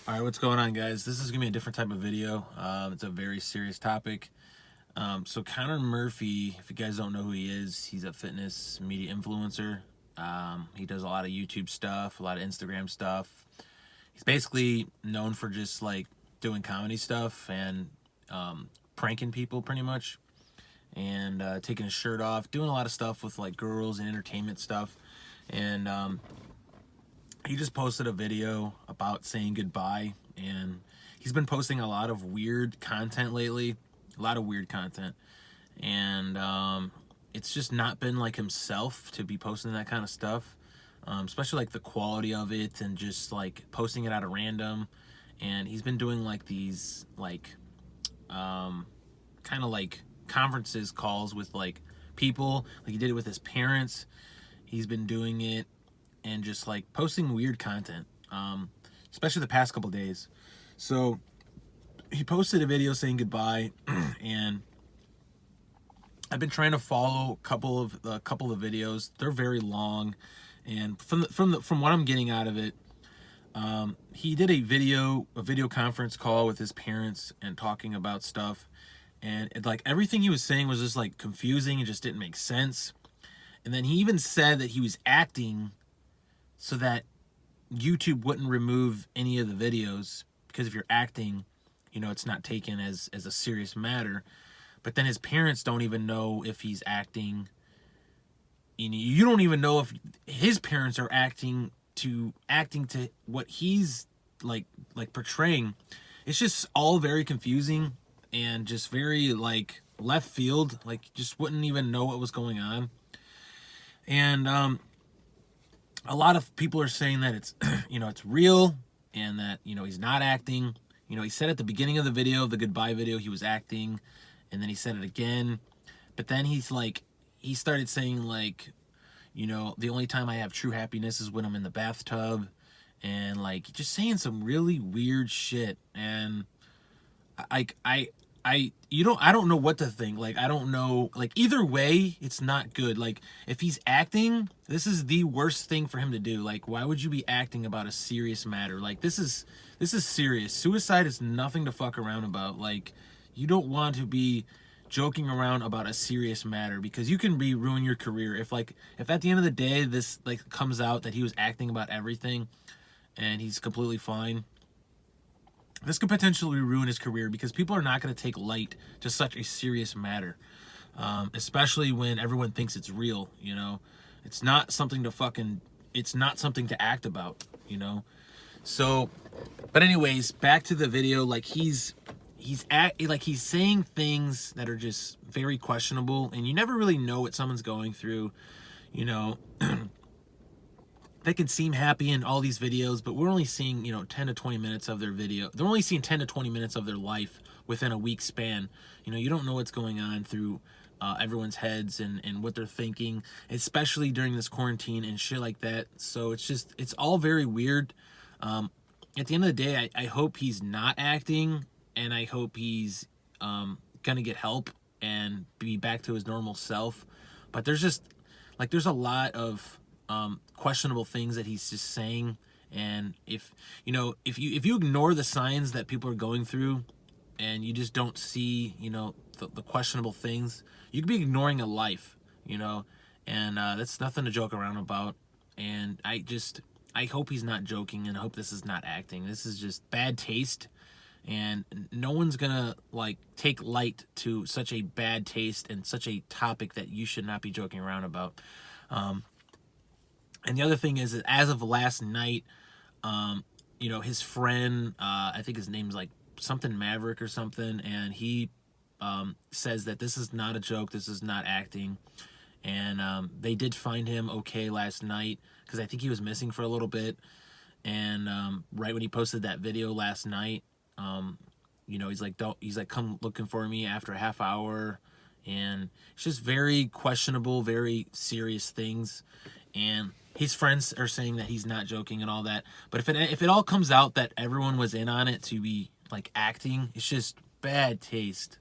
All right, what's going on, guys? This is gonna be a different type of video. It's a very serious topic. So Connor Murphy, if you guys don't know who he is, he's a fitness media influencer. He does a lot of YouTube stuff, a lot of Instagram stuff. He's basically known for just like doing comedy stuff and pranking people, pretty much, and taking his shirt off, doing a lot of stuff with like girls and entertainment stuff. And he just posted a video about saying goodbye, and he's been posting a lot of weird content lately, a lot of weird content, and it's just not been like himself to be posting that kind of stuff, especially like the quality of it and just like posting it out of random. And he's been doing like these like kind of like conferences calls with like people, like he did it with his parents. He's been doing it and just like posting weird content, especially the past couple days. So he posted a video saying goodbye, and I've been trying to follow a couple of videos. They're very long, and from what I'm getting out of it, he did a video conference call with his parents and talking about stuff, and like everything he was saying was just like confusing and just didn't make sense. And then he even said that he was acting so that YouTube wouldn't remove any of the videos, because if you're acting, you know, it's not taken as a serious matter. But then his parents don't even know if he's acting. You don't even know if his parents are acting to what he's like portraying. It's just all very confusing and just very like left field. Like just wouldn't even know what was going on. And a lot of people are saying that it's, you know, it's real, and that, you know, he's not acting. You know, he said at the beginning of the video, the goodbye video, he was acting, and then he said it again. But then he started saying like, you know, the only time I have true happiness is when I'm in the bathtub, and like just saying some really weird shit. And I don't know what to think. Like, I don't know, like either way, it's not good. Like if he's acting, this is the worst thing for him to do. Like, why would you be acting about a serious matter? Like this is serious. Suicide is nothing to fuck around about. Like, you don't want to be joking around about a serious matter, because you can ruin your career. If at the end of the day, this like comes out that he was acting about everything and he's completely fine, this could potentially ruin his career, because people are not going to take light to such a serious matter, especially when everyone thinks it's real. You know, it's not something to act about, you know. So, but anyways, back to the video. Like he's saying things that are just very questionable, and you never really know what someone's going through, you know. They can seem happy in all these videos, but we're only seeing, you know, 10 to 20 minutes of their video. They're only seeing 10 to 20 minutes of their life within a week span. You know, you don't know what's going on through everyone's heads and what they're thinking, especially during this quarantine and shit like that. So it's all very weird. At the end of the day, I hope he's not acting, and I hope he's gonna get help and be back to his normal self. But there's a lot of questionable things that he's just saying. And if you ignore the signs that people are going through, and you just don't see, you know, the questionable things, you could be ignoring a life, you know. And that's nothing to joke around about. And I hope he's not joking, and I hope this is not acting. This is just bad taste, and no one's gonna like take light to such a bad taste and such a topic that you should not be joking around about. And the other thing is that as of last night, you know, his friend, I think his name's like something Maverick or something, and he says that this is not a joke, this is not acting. And they did find him okay last night, because I think he was missing for a little bit. And right when he posted that video last night, you know, he's like, come looking for me after a half hour. And it's just very questionable, very serious things. And his friends are saying that he's not joking and all that. But if it all comes out that everyone was in on it to be like acting, it's just bad taste.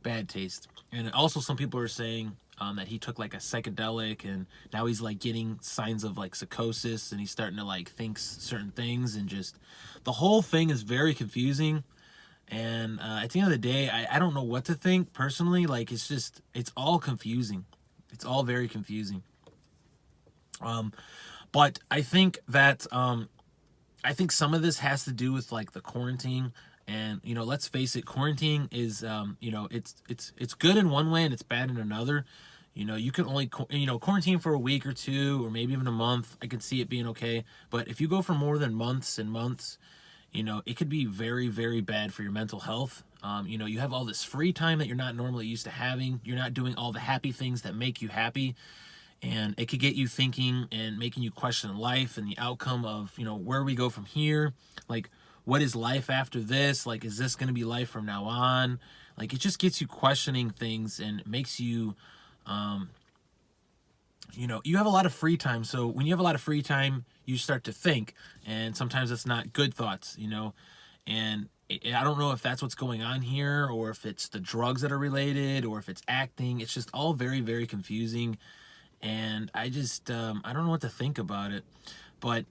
And also some people are saying that he took like a psychedelic, and now he's like getting signs of like psychosis, and he's starting to like think certain things, and just the whole thing is very confusing. And at the end of the day, I don't know what to think personally. Like, it's all confusing. It's all very confusing. But I think that I think some of this has to do with like the quarantine. And let's face it, quarantine is it's good in one way and it's bad in another. You can only quarantine for a week or two, or maybe even a month. I could see it being okay. But if you go for more than months and months, it could be very, very bad for your mental health. You have all this free time that you're not normally used to having. You're not doing all the happy things that make you happy. And it could get you thinking and making you question life and the outcome of, where we go from here. Like, what is life after this? Like, is this going to be life from now on? Like, it just gets you questioning things and makes you, you have a lot of free time. So when you have a lot of free time, you start to think, and sometimes it's not good thoughts, and I don't know if that's what's going on here, or if it's the drugs that are related, or if it's acting. It's just all very, very confusing. And I just I don't know what to think about it. But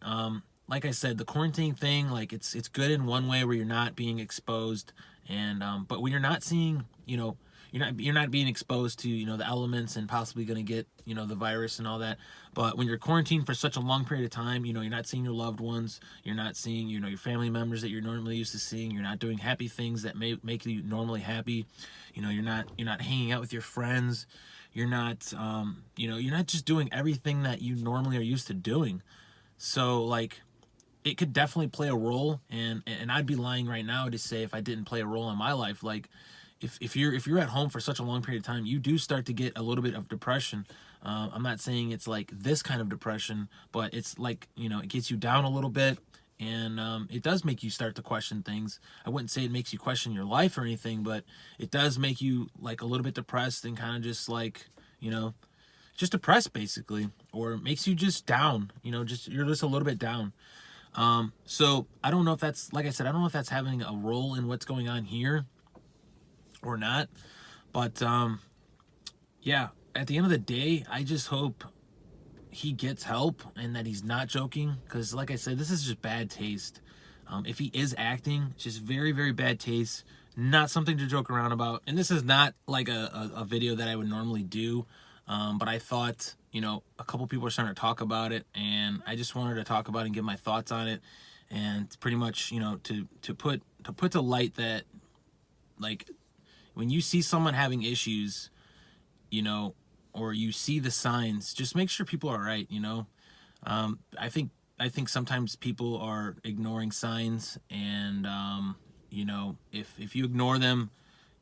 like I said, the quarantine thing, like it's good in one way where you're not being exposed, and but when you're not seeing, you're not being exposed to the elements and possibly going to get the virus and all that. But when you're quarantined for such a long period of time, you're not seeing your loved ones, you're not seeing your family members that you're normally used to seeing, you're not doing happy things that may make you normally happy, you're not hanging out with your friends, you're not you're not just doing everything that you normally are used to doing. So like, it could definitely play a role, and I'd be lying right now to say if I didn't play a role in my life. Like, if you're at home for such a long period of time, you do start to get a little bit of depression. I'm not saying it's like this kind of depression, but it's like, it gets you down a little bit, and it does make you start to question things. I wouldn't say it makes you question your life or anything, but it does make you like a little bit depressed and kind of just like, just depressed basically, or it makes you just down, you're just a little bit down. So I don't know if that's, like I said, I don't know if that's having a role in what's going on here or not. But yeah, at the end of the day, I just hope he gets help and that he's not joking, because like I said, this is just bad taste. If he is acting, just very, very bad taste, not something to joke around about. And this is not like a video that I would normally do, but I thought, a couple people are starting to talk about it, and I just wanted to talk about it and give my thoughts on it, and pretty much, to put to light that, like, when you see someone having issues, or you see the signs, just make sure people are right. I think sometimes people are ignoring signs, and if you ignore them,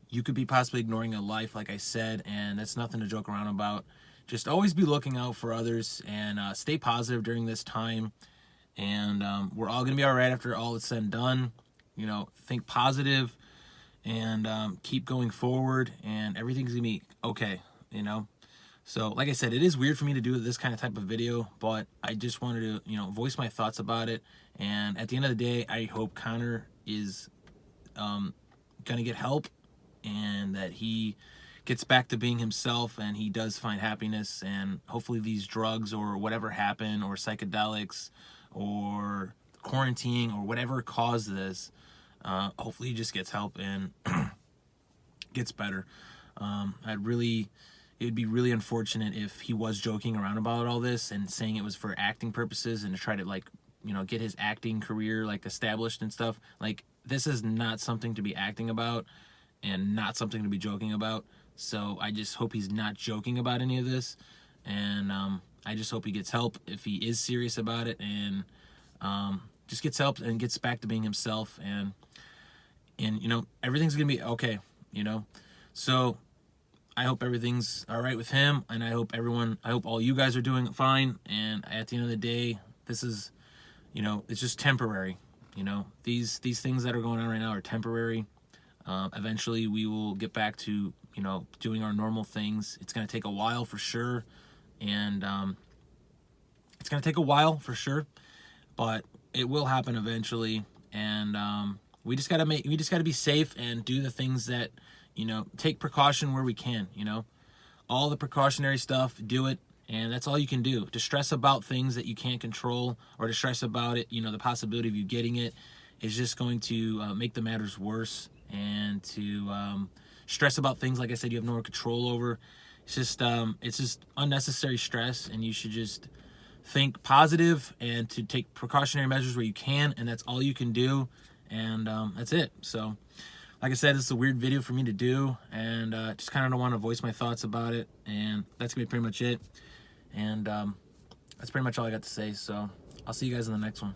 you could be possibly ignoring a life, like I said, and that's nothing to joke around about. Just always be looking out for others, and stay positive during this time, and we're all gonna be all right after all is said and done. Think positive, and keep going forward, and everything's gonna be okay. So like I said, it is weird for me to do this kind of type of video, but I just wanted to voice my thoughts about it. And at the end of the day, I hope Connor is gonna get help, and that he gets back to being himself, and he does find happiness, and hopefully these drugs or whatever happened, or psychedelics, or quarantine, or whatever caused this, hopefully he just gets help and gets better. It would be really unfortunate if he was joking around about all this and saying it was for acting purposes and to try to like, get his acting career like established and stuff. Like, this is not something to be acting about, and not something to be joking about. So I just hope he's not joking about any of this, and I just hope he gets help if he is serious about it, and just gets help and gets back to being himself, and everything's gonna be okay. So I hope everything's all right with him, and I hope all you guys are doing fine. And at the end of the day, this is, it's just temporary. These things that are going on right now are temporary. Eventually we will get back to, doing our normal things. It's going to take a while for sure. And it's going to take a while for sure, but it will happen eventually. And we just got to be safe and do the things that, take precaution where we can. all the precautionary stuff, do it. And that's all you can do. To stress about things that you can't control, or to stress about it, you know, the possibility of you getting it, is just going to make the matters worse. And to stress about things, like I said, you have no control over. It's just unnecessary stress, and you should just think positive and to take precautionary measures where you can, and that's all you can do. And that's it. So like I said, this is a weird video for me to do, and just kind of want to voice my thoughts about it, and that's gonna be pretty much it. And that's pretty much all I got to say. So I'll see you guys in the next one.